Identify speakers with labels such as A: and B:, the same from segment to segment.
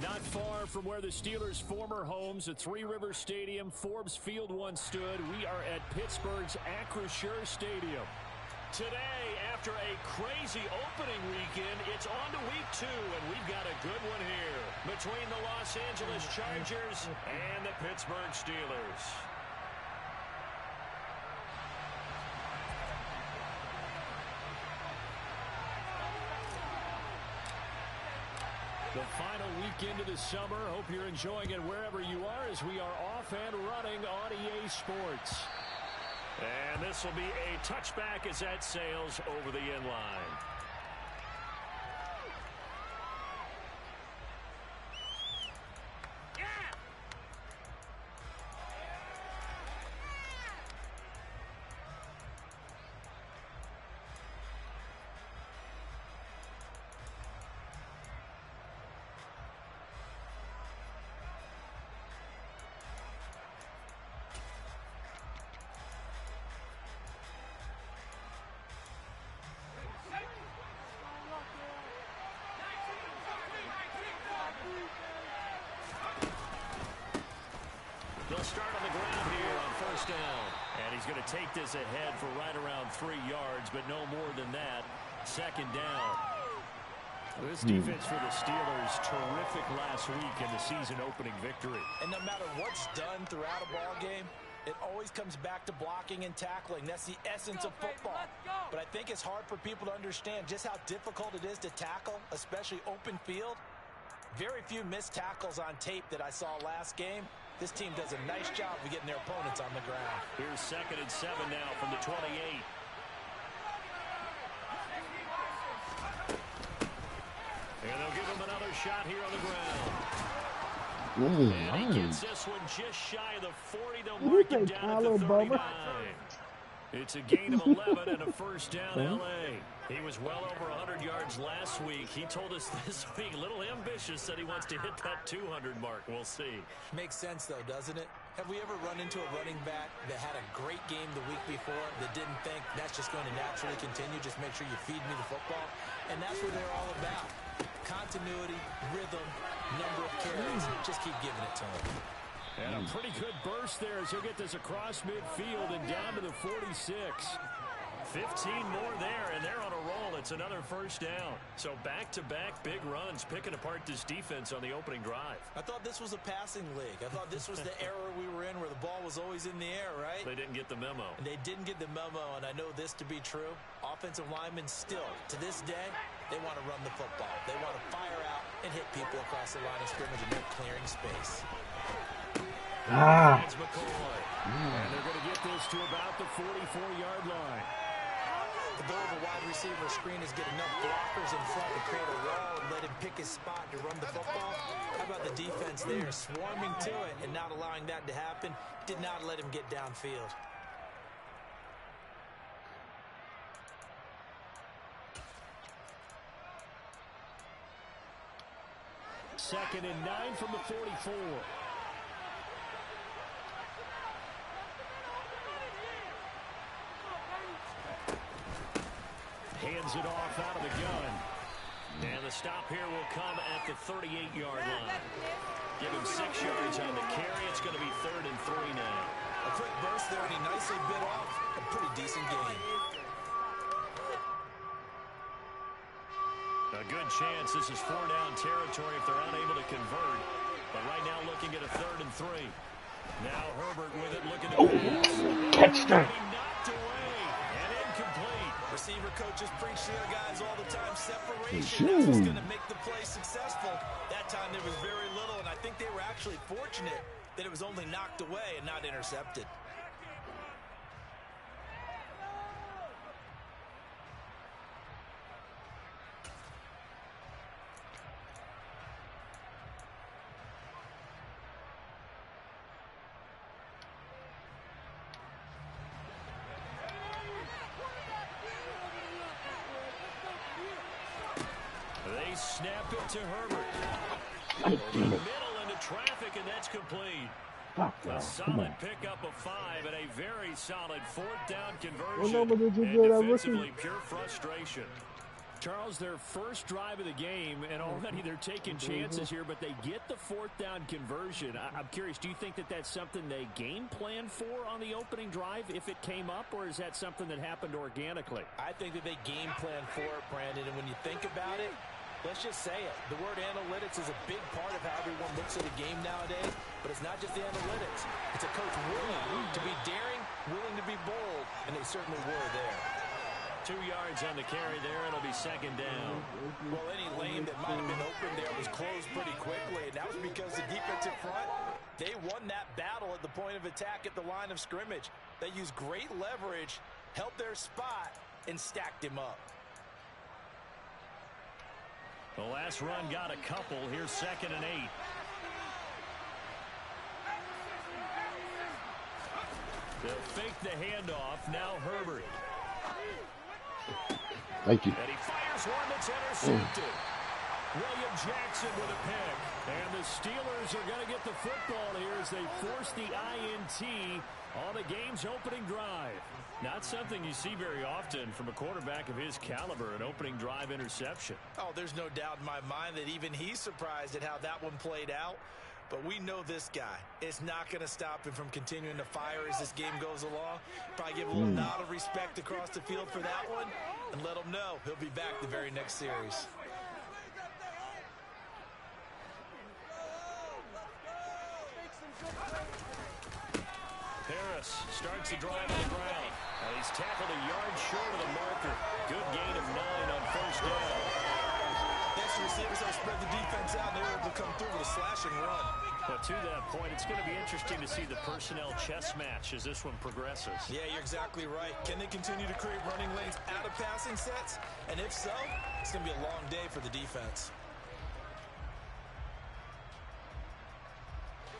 A: Not far from where the Steelers' former homes at Three Rivers Stadium, Forbes Field once stood, we are at Pittsburgh's Acrisure Stadium. Today, after a crazy opening weekend, it's on to week 2, and we've got a good one here between the Los Angeles Chargers and the Pittsburgh Steelers. The final weekend of the summer. Hope you're enjoying it wherever you are as we are off and running on EA Sports. And this will be a touchback as that sails over the end line. They'll start on the ground here on first down. And he's going to take this ahead for right around 3 yards, but no more than that. Second down. This defense for the Steelers, terrific last week in the season-opening victory.
B: And no matter what's done throughout a ball game, it always comes back to blocking and tackling. That's the essence of football. But I think it's hard for people to understand just how difficult it is to tackle, especially open field. Very few missed tackles on tape that I saw last game. This team does a nice job of getting their opponents on the ground.
A: Here's 2nd and 7 now from the 28. And they'll give him another shot here on the ground.
C: Ooh,
A: and he gets this one just shy of the 40. They'll mark him down at the 39. It's a gain of 11 and a first down, L.A. He was well over 100 yards last week. He told us this week, a little ambitious, said he wants to hit that 200 mark. We'll see.
B: Makes sense, though, doesn't it? Have we ever run into a running back that had a great game the week before that didn't think that's just going to naturally continue? Just make sure you feed me the football. And that's what they're all about. Continuity, rhythm, number of carries. Just keep giving it to him.
A: And a pretty good burst there as he'll get this across midfield and down to the 46. 15 more there, and they're on a roll. It's another first down. So back-to-back big runs, picking apart this defense on the opening drive.
B: I thought this was a passing league. I thought this was the era we were in where the ball was always in the air, right?
A: They didn't get the memo.
B: And they didn't get the memo, and I know this to be true. Offensive linemen still, to this day, they want to run the football. They want to fire out and hit people across the line of scrimmage, and they're clearing space.
A: And they're going to get this to about the 44-yard line.
B: The goal of a wide receiver screen is get enough blockers in front to create a wall and let him pick his spot to run the football. How about the defense there, swarming to it and not allowing that to happen? Did not let him get downfield.
A: Second and 9 from the 44. Hands it off out of the gun. And the stop here will come at the 38-yard line. Give him 6 yards on the carry. It's going to be 3rd and 3 now.
B: A quick burst there, and he nicely bit off a pretty decent gain.
A: A good chance this is 4-down territory if they're unable to convert. But right now looking at a 3rd and 3. Now Herbert with it, looking to pass.
C: Touchdown.
A: Knocked away and incomplete.
B: Receiver coaches preach to their guys all the time. Separation, that's what's going to make the play successful. That time there was very little, and I think they were actually fortunate that it was only knocked away and not intercepted.
A: They snap it to Herbert. Over the middle into traffic, and that's complete. A solid pickup of 5 and a very solid 4th down conversion. And defensively, pure frustration. Charles, their first drive of the game, and already they're taking chances here, but they get the fourth down conversion. I'm curious, do you think that that's something they game plan for on the opening drive if it came up, or is that something that happened organically?
B: I think that they game plan for it, Brandon, and when you think about it, let's just say it. The word analytics is a big part of how everyone looks at a game nowadays, but it's not just the analytics. It's a coach willing to be daring, willing to be bold, and they certainly were there.
A: 2 yards on the carry there. It'll be second down.
B: Well, any lane that might have been open there was closed pretty quickly, and that was because the defensive front, they won that battle at the point of attack at the line of scrimmage. They used great leverage, held their spot, and stacked him up.
A: The last run got a couple. Here's 2nd and 8. They'll fake the handoff. Now Herbert.
C: Thank you.
A: And he fires one that's intercepted. William Jackson with a pick. And the Steelers are going to get the football here as they force the INT on the game's opening drive. Not something you see very often from a quarterback of his caliber, an opening drive interception.
B: Oh, there's no doubt in my mind that even he's surprised at how that one played out. But we know this guy. It's not going to stop him from continuing to fire as this game goes along. Probably give a little nod of respect across the field for that one and let him know he'll be back the very next series.
A: Harris starts the drive on the ground. And he's tackled a yard short of the marker. Good gain of 9 on first down.
B: Next receivers have spread the defense out. They were able to come through with a slashing run.
A: But to that point, it's going to be interesting to see the personnel chess match as this one progresses.
B: Yeah, you're exactly right. Can they continue to create running lanes out of passing sets? And if so, it's going to be a long day for the defense.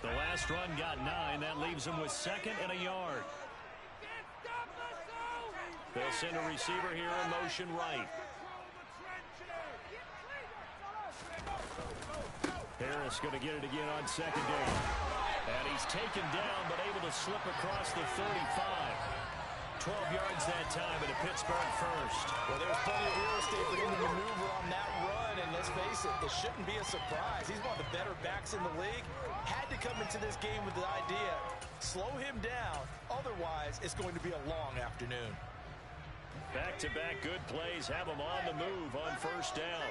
A: The last run got 9. That leaves them with 2nd and a yard. They'll send a receiver here in motion right. Harris going to get it again on 2nd down. And he's taken down but able to slip across the 35. 12 yards that time at a Pittsburgh first.
B: Well, there's plenty of real estate for him to maneuver on that run, and let's face it, it shouldn't be a surprise. He's one of the better backs in the league. Had to come into this game with the idea, slow him down, otherwise it's going to be a long afternoon.
A: Back-to-back good plays have him on the move on first down.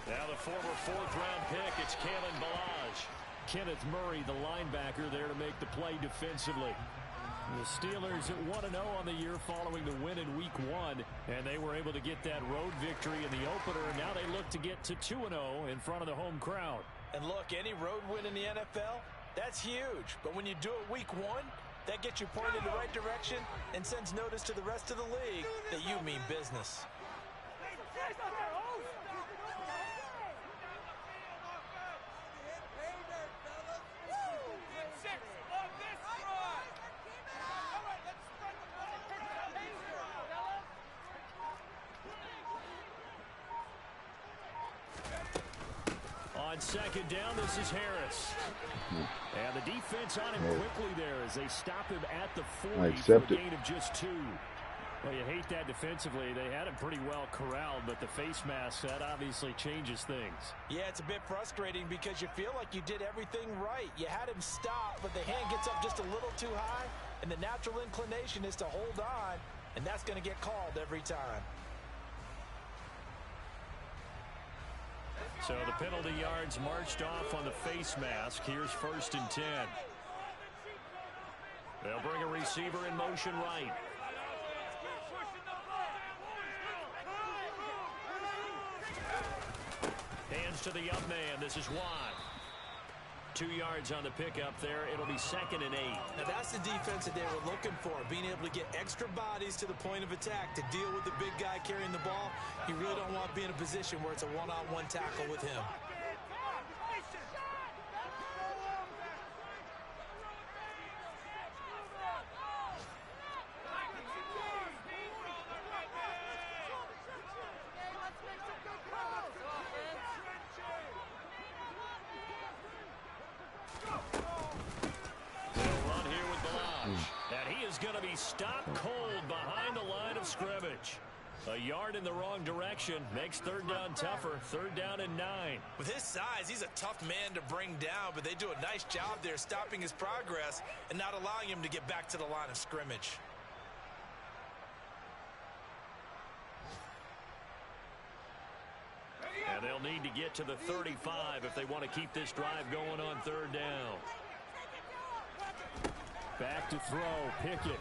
A: Now the former 4th-round pick, it's Kalen Ballage. Kenneth Murray, the linebacker, there to make the play defensively. The Steelers at 1-0 on the year following the win in Week 1, and they were able to get that road victory in the opener. Now they look to get to 2-0 in front of the home crowd.
B: And look, any road win in the NFL, that's huge. But when you do it Week 1, that gets you pointed in the right direction and sends notice to the rest of the league that you mean business.
A: On 2nd down, this is Harris. And the defense on him quickly there as they stop him at the 40 for a gain of just 2. Well, you hate that defensively. They had him pretty well corralled, but the face mask, that obviously changes things.
B: Yeah, it's a bit frustrating because you feel like you did everything right. You had him stop, but the hand gets up just a little too high, and the natural inclination is to hold on, and that's going to get called every time.
A: So the penalty yards marched off on the face mask. Here's 1st and 10. They'll bring a receiver in motion right. Hands to the up man. This is Watt. 2 yards on the pickup there. It'll be 2nd and 8.
B: Now that's the defense that they were looking for, being able to get extra bodies to the point of attack to deal with the big guy carrying the ball. You really don't want to be in a position where it's a one-on-one tackle with him.
A: Going to be stopped cold behind the line of of scrimmage. A yard in the wrong direction makes third down tougher. Third down and 9.
B: With his size, he's a tough man to bring down, but they do a nice job there stopping his progress and not allowing him to get back to the line of scrimmage.
A: And they'll need to get to the 35 if they want to keep this drive going on third down. Back to throw, Pickett.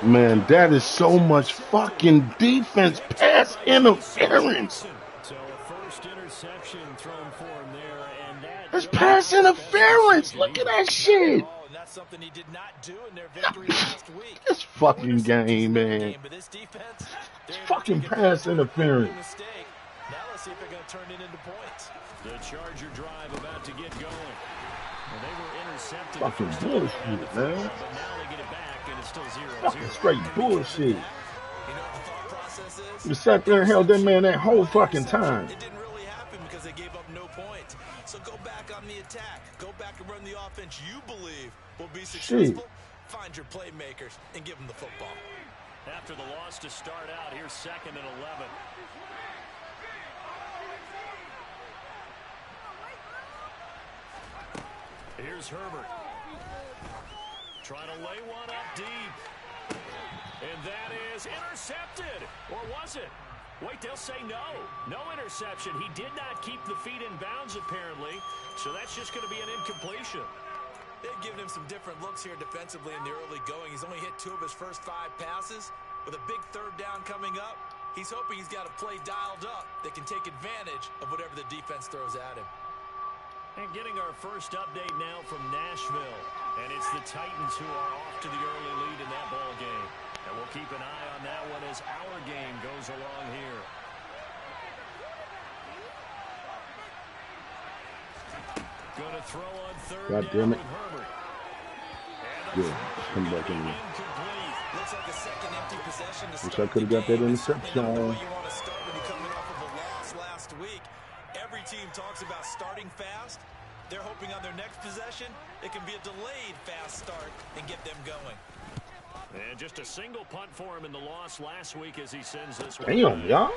C: Man, that is so much fucking defense pass interference.
A: So a first interception thrown for him there, and
C: that's pass interference. Look at that shit.
B: Oh, and that's something he did not do in their victory last week.
C: This fucking game, man.
B: But this defense,
C: it's fucking pass interference.
B: Now let's see if they're going to turn it into points.
A: The Charger drive about to get going. Well, they were intercepted.
C: Fucking bullshit, man.
A: But now they get it back, and it's still 0-0.
C: Fucking straight bullshit.
B: You know what the thought process is?
C: You sat there and held that man that whole fucking time.
B: It didn't really happen because they gave up no points. So go back on the attack. Go back and run the offense you believe will be successful. Find your playmakers and give them the football.
A: After the loss to start out, here's 2nd and 11. Here's Herbert. Trying to lay one up deep. And that is intercepted. Or was it? Wait, they'll say no. No interception. He did not keep the feet in bounds, apparently. So that's just going to be an incompletion.
B: They've given him some different looks here defensively in the early going. He's only hit 2 of his first 5 passes. With a big third down coming up, he's hoping he's got a play dialed up that can take advantage of whatever the defense throws at him.
A: And getting our first update now from Nashville. And it's the Titans who are off to the early lead in that ball game. And we'll keep an eye on that one as our game goes along here. Going to throw on third
C: God
A: down
C: damn it.
A: with Herbert.
C: Good. Come back in there.
B: Looks like a second empty possession to
C: Wish I
B: start
C: could have
B: the
C: got that
B: game.
C: interception.
B: You want to start when you're coming off of a loss last week. Every team talks about starting fast. They're hoping on their next possession, it can be a delayed fast start and get them going.
A: And just a single punt for him in the loss last week as he sends this one.
C: Damn, y'all.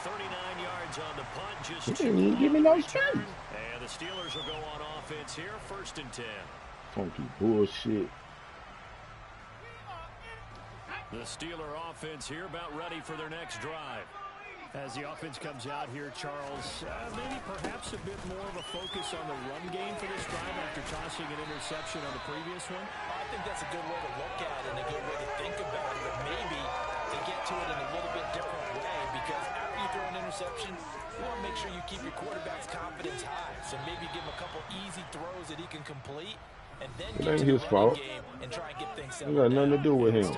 A: 39 yards on the punt. Just
C: You didn't even give me no space.
A: And the Steelers will go on offense here, 1st and 10.
C: Funky bullshit.
A: The Steeler offense here about ready for their next drive. As the offense comes out here, Charles, maybe perhaps a bit more of a focus on the run game for this drive after tossing an interception on the previous one?
B: I think that's a good way to look at it and a good way to think about it, but maybe they get to it in a little bit different way because after you throw an interception, you want to make sure you keep your quarterback's confidence high. So maybe give him a couple easy throws that he can complete and then
C: It
B: get
C: ain't
B: to the
C: his
B: running
C: fault.
B: game and try and get things
C: It
B: settled
C: got
B: down.
C: nothing to do with him.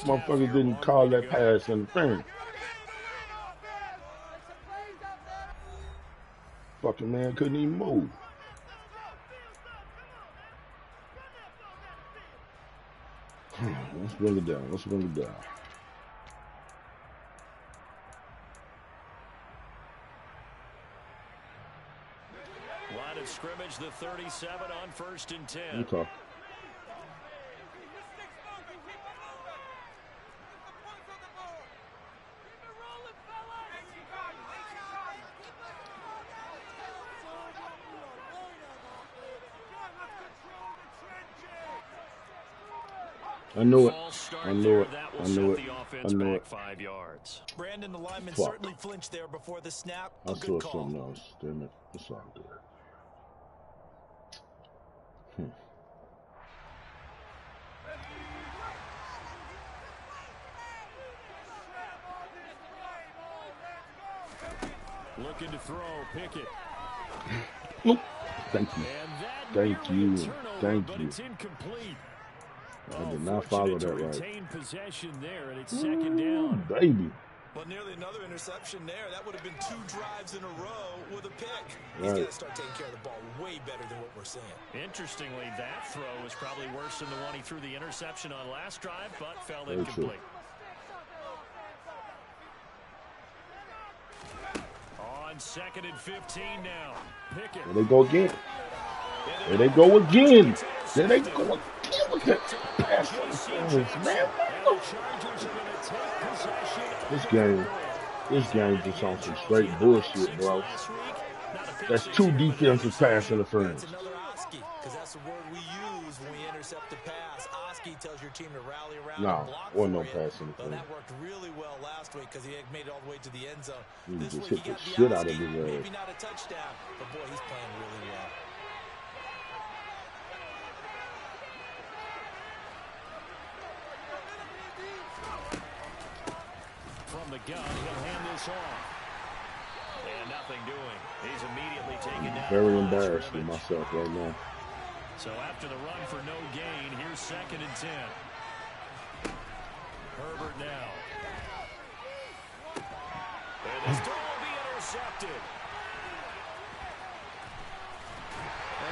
C: Motherfucker didn't call that pass interference. Fucking man couldn't even move. Let's bring it down. Let's bring it down.
A: Line of scrimmage, the 37 on 1st and 10.
C: Okay. I knew it. I knew it. I knew it. I knew it.
A: 5 yards.
B: Brandon, the lineman
C: Fuck.
B: certainly flinched there before the snap.
C: I
B: A
C: saw
B: good call.
C: something else. Damn it. It's all good.
A: Looking to throw, Pickett.
C: Nope. Thank you.
A: And that
C: Thank
A: nearly a
C: you.
A: turnover,
C: Thank
A: but
C: you.
A: it's incomplete.
C: I did not follow
A: Fortunate
C: that
A: to
C: right.
A: retain possession there, and it's 2nd down.
C: Baby.
B: Well, nearly another interception there. That would have been 2 drives in a row with a pick. He's
C: Right.
B: got to start taking care of the ball way better than what we're seeing.
A: Interestingly, that throw was probably worse than the one he threw the interception on last drive, but fell
C: Very true.
A: incomplete. On 2nd and 15 now. Pickett.
C: There they go again. There they go again. There they go again. Look at pass interference, man. This game just on some straight bullshit, bro. That's 2 defensive pass interference.
B: That's another Oski, because that's the word we use when we intercept a pass. Oski tells your team to rally around and block for
C: no
B: you.
C: pass interference.
B: Well, that worked really well last week because he made it all the way to the end zone.
C: You
B: This
C: just
B: week
C: hit
B: he
C: the
B: got
C: shit out
B: the
C: of
B: Oski,
C: his ass.
B: maybe not a touchdown, but boy, he's playing really well.
A: From the gun, he'll hand this off. And nothing doing. He's immediately taken down.
C: Very embarrassed with myself right now.
A: So after the run for no gain, here's 2nd and 10. Herbert now. And this throw will be intercepted.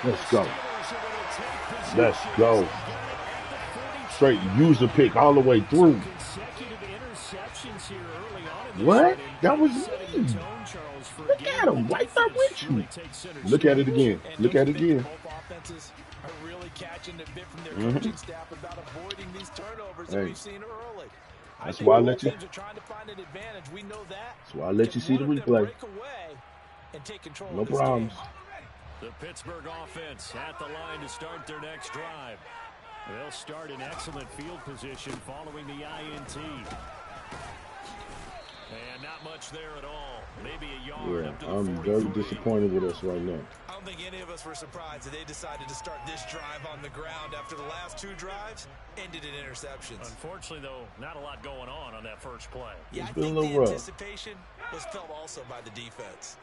C: Let's go. Let's go. Straight use the pick all the way through. What? That was me. Look at him right there with you. Look at it again. Look at it again.
B: Both offenses are really catching the bit from their coaching staff about avoiding these turnovers that we've seen early.
C: That's why I let you.
B: Teams are trying to find an advantage. We know that.
C: That's why I let you see the replay. No problems.
A: The Pittsburgh offense at the line to start their next drive. They'll start in excellent field position following the INT. And not much there at all. Maybe a yard up to the 43.
C: I'm very disappointed with us right now.
B: I don't think any of us were surprised that they decided to start this drive on the ground after the last 2 drives ended in interceptions.
A: Unfortunately, though, not a lot going on that first play.
B: Yeah,
C: It's
B: I
C: been a
B: think
C: little
B: the
C: rough.
B: anticipation was felt also by the defense.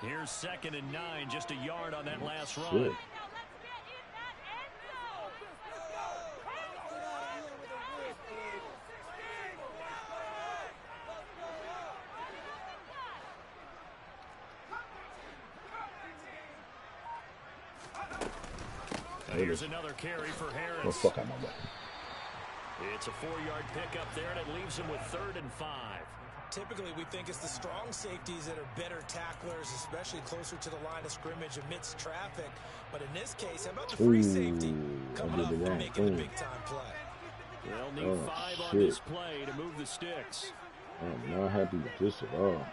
A: Here's 2nd and 9, just a yard on that last run.
C: Shit.
A: Here's another carry for Harris.
C: Oh, fuck out my way.
A: It's a 4-yard pickup there, and it leaves him with 3rd and 5.
B: Typically, we think it's the strong safeties that are better tacklers, especially closer to the line of scrimmage amidst traffic. But in this case, how about the free safety coming up and making a big-time play?
A: They'll need 5 on this play to move the sticks.
C: I'm not happy with this at all.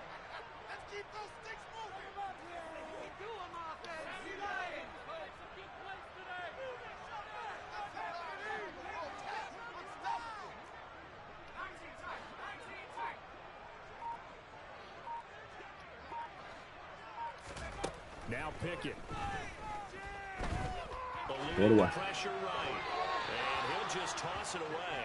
A: Now Pickett.
C: What do I?
A: Pressure right. And he'll just toss it away.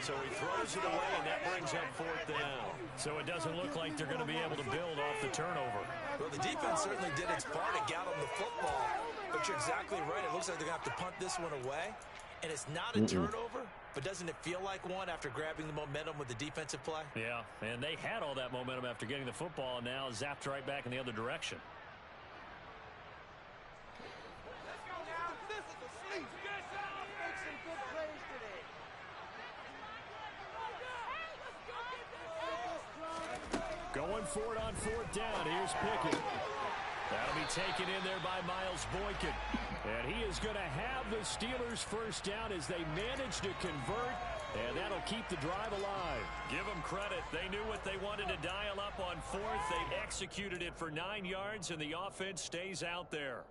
A: So he throws it away, and that brings up 4th down. So it doesn't look like they're going to be able to build off the turnover.
B: Well, the defense certainly did its part to get them the football. But you're exactly right. It looks like they're going to have to punt this one away. And it's not a turnover, but doesn't it feel like one after grabbing the momentum with the defensive play?
A: Yeah, and they had all that momentum after getting the football, and now zapped right back in the other direction. Going for it on 4th down. Here's Pickett. That'll be taken in there by Miles Boykin. And he is going to have the Steelers first down as they manage to convert. And that'll keep the drive alive. Give them credit. They knew what they wanted to dial up on 4th. They executed it for 9 yards, and the offense stays out there.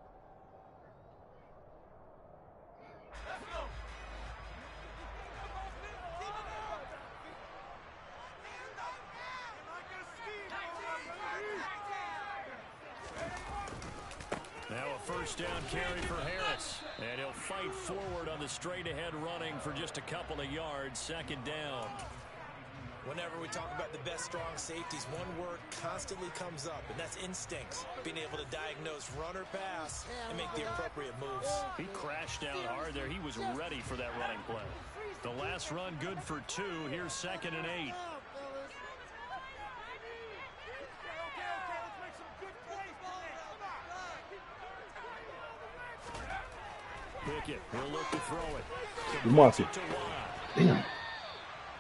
A: Now a first down carry for Harris. And he'll fight forward on the straight-ahead running for just a couple of yards. 2nd down.
B: Whenever we talk about the best strong safeties, one word constantly comes up, and that's instincts. Being able to diagnose run or pass and make the appropriate moves.
A: He crashed down hard there. He was ready for that running play. The last run good for 2. Here's 2nd and 8. Pickett, he'll look to throw it.
C: Good market. Damn.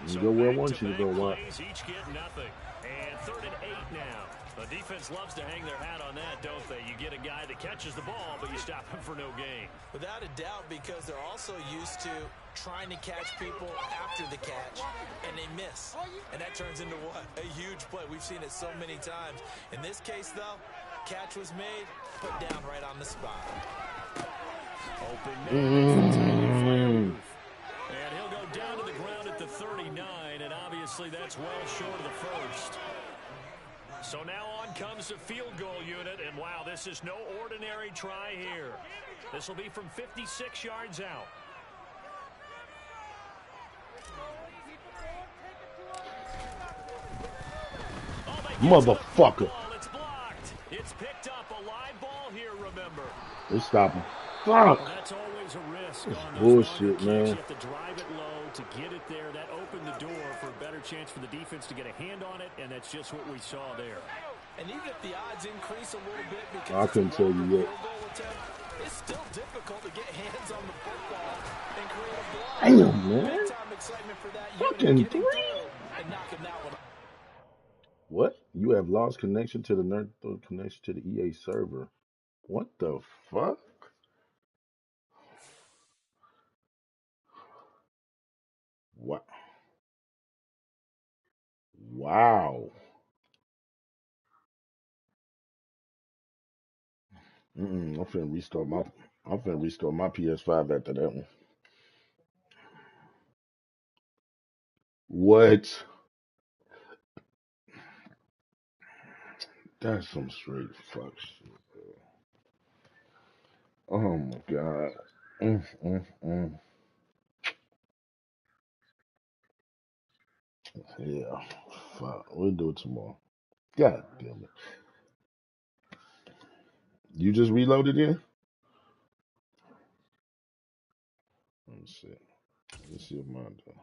C: You go where I want you to go, Watt.
A: Each get nothing. And 3rd and 8 now. The defense loves to hang their hat on that, don't they? You get a guy that catches catches the ball, but you stop him for no gain.
B: Without a doubt, because they're also used to trying to catch people after the catch, and they miss. And that turns into what? A huge play. We've seen it so many times. In this case, though, catch was made, put down right on the spot.
A: Open man. And he'll go down to the ground at the 39, and obviously that's well short of the first. So now on comes the field goal unit, and wow, this is no ordinary try here. This will be from 56 yards out.
C: Motherfucker.
A: It's blocked. It's picked up. A live ball here, remember.
C: They stop him. Fuck.
A: That's always a risk.
C: That's bullshit, man.
A: You have to drive it low to get it there. That opened the door for a better chance for the defense to get a hand on it, and that's just what we saw there.
B: And even if the odds increase a little bit because
C: I couldn't tell you yet.
B: It's still difficult to get hands on the football and create a block.
C: Damn, man.
B: Big time excitement for that
C: Fucking
B: unit getting
C: 3.
B: through and knocking that one.
C: What? You have lost connection to the connection to the EA server. What the fuck? What? Wow. I'm finna restart my PS5 after that one. What? That's some straight fuck shit. Oh my god. Yeah. Fuck. We'll do it tomorrow. God damn it. You just reloaded in? Let me see. Let's see if mine does.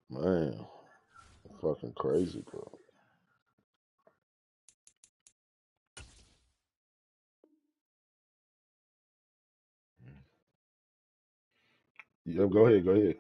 C: Man, fucking crazy, bro. Yeah, go ahead.